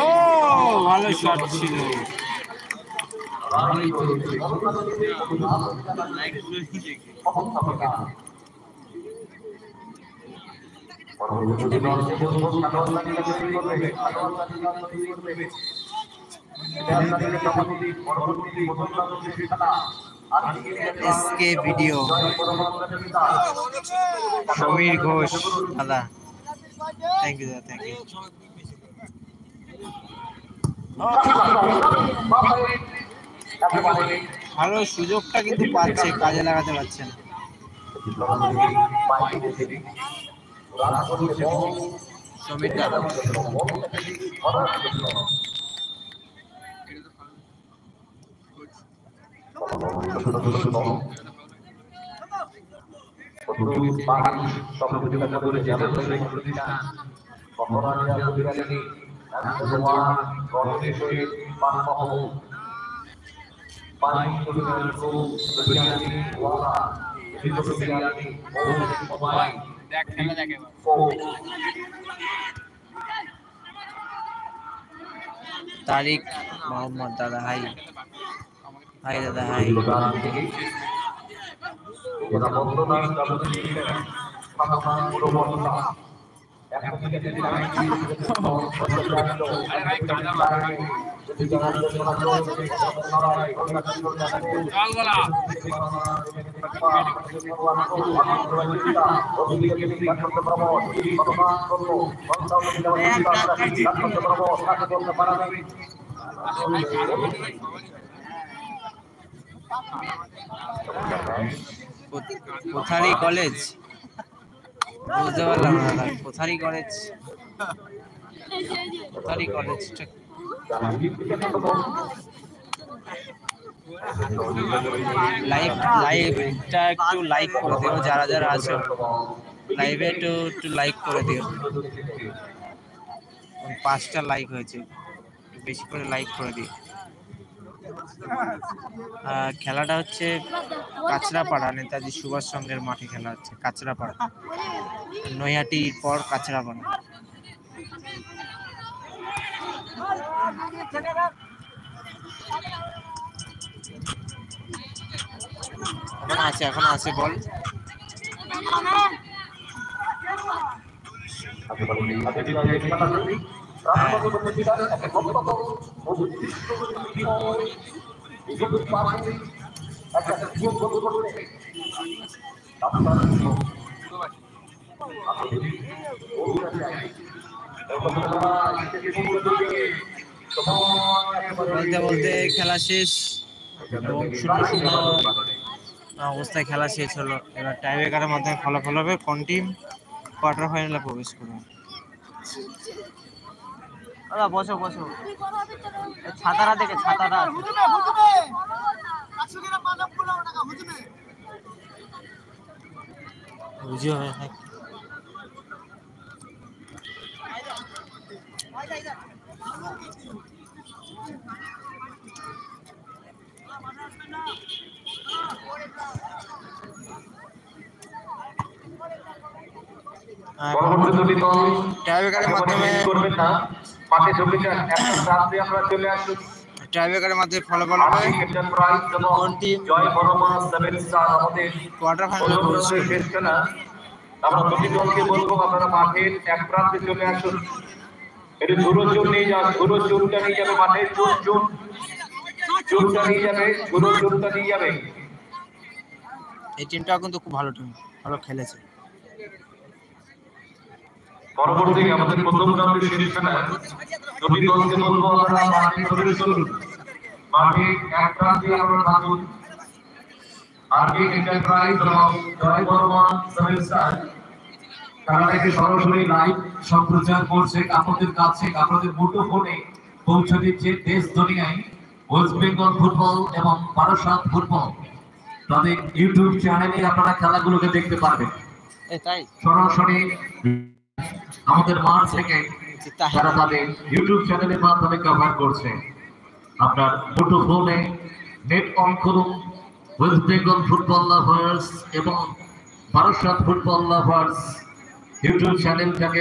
ও ভালো শট ছিল। SK video Samir Ghosh দাদা, থ্যাংক ইউ দাদা, থ্যাংক ইউ। ভালো সুযোগটা কিন্তু পাচ্ছে, কাজে লাগাতে পারছে না। সমীর দাদা তারিক মোহাম্মদ দাদা, হাই হাই দাদা, হাই। কোথারি কলেজ, বুঝতে পারলাম না কোথারি কলেজ, কোথারি কলেজ। লাইভটা একটু লাইক করে দিও, যারা যারা আছো লাইভে একটু লাইক করে দিও। 5টা লাইক হয়েছে, বেশি করে লাইক করে দিও। খেলাটা হচ্ছে কাঁচরাপাড়া, নেতাজি সুভাষ চন্দ্রের মাঠে খেলা হচ্ছে, কাঁচরাপাড়া, নৈহাটির পর কাঁচরাপাড়া। এখন আছে বল। বলতে বলতে খেলা শেষ এবং 0-0 অবস্থায় খেলা শেষ হলো। এবার টাইব্রেকারের মাধ্যমে ফলাফল হবে, কোন টিম কোয়ার্টার ফাইনালে প্রবেশ করবে। বসো বসো, ছাতারা দেখে, ছাতারা বুঝিও হয়। টাইব্রেকারের মাধ্যমে ফলাফল হবে, কোন টিম কোয়ার্টার ফাইনালে প্রবেশ করবে। আমরা দুটি দলকে বলবো আপনারা মাঠের এক প্রান্তে চলে আসুন। একটু ঝুড়ো চুন নিয়ে যান, ঝুড়ো চুনটা নিয়ে যাবে মাঠে, চুনটা নিয়ে যাবে, ঝুড়ো চুনটা নিয়ে যাবে। এই টিমটাও কিন্তু খুব ভালো টিম, ভালো খেলেছে। পরবর্তী আমাদের প্রথম রাউন্ডের শেষ খেলা, দুটি দলকে বলবো আপনারা মাঠে প্রবেশ করুন। মাঠে এক প্রান্তে আপনারা থাকুন। আরবি এন্টারপ্রাইজ এবং জয় বর্মন সেমিস্টার খেলাটাকে সরাসরি লাইভ সম্প্রচার করছে আপনাদের কাছে, আপনাদের মুঠোফোনে পৌঁছে দিচ্ছে দেশ দুনিয়ায় ওয়েস্ট বেঙ্গল ফুটবল এবং বারাসাত ফুটবল। তাদের ইউটিউব চ্যানেলে আপনারা খেলাগুলোকে দেখতে পারবেন। সরাসরি আমাদের মাঠ থেকে তারা তাদের ইউটিউব চ্যানেলের মাধ্যমে কভার করছে। আপনার মুঠোফোনে নেট অন করুন, ওয়েস্ট বেঙ্গল ফুটবল লাভার্স এবং বারাসাত ফুটবল লাভার্স ইউটিউব চ্যানেলটাকে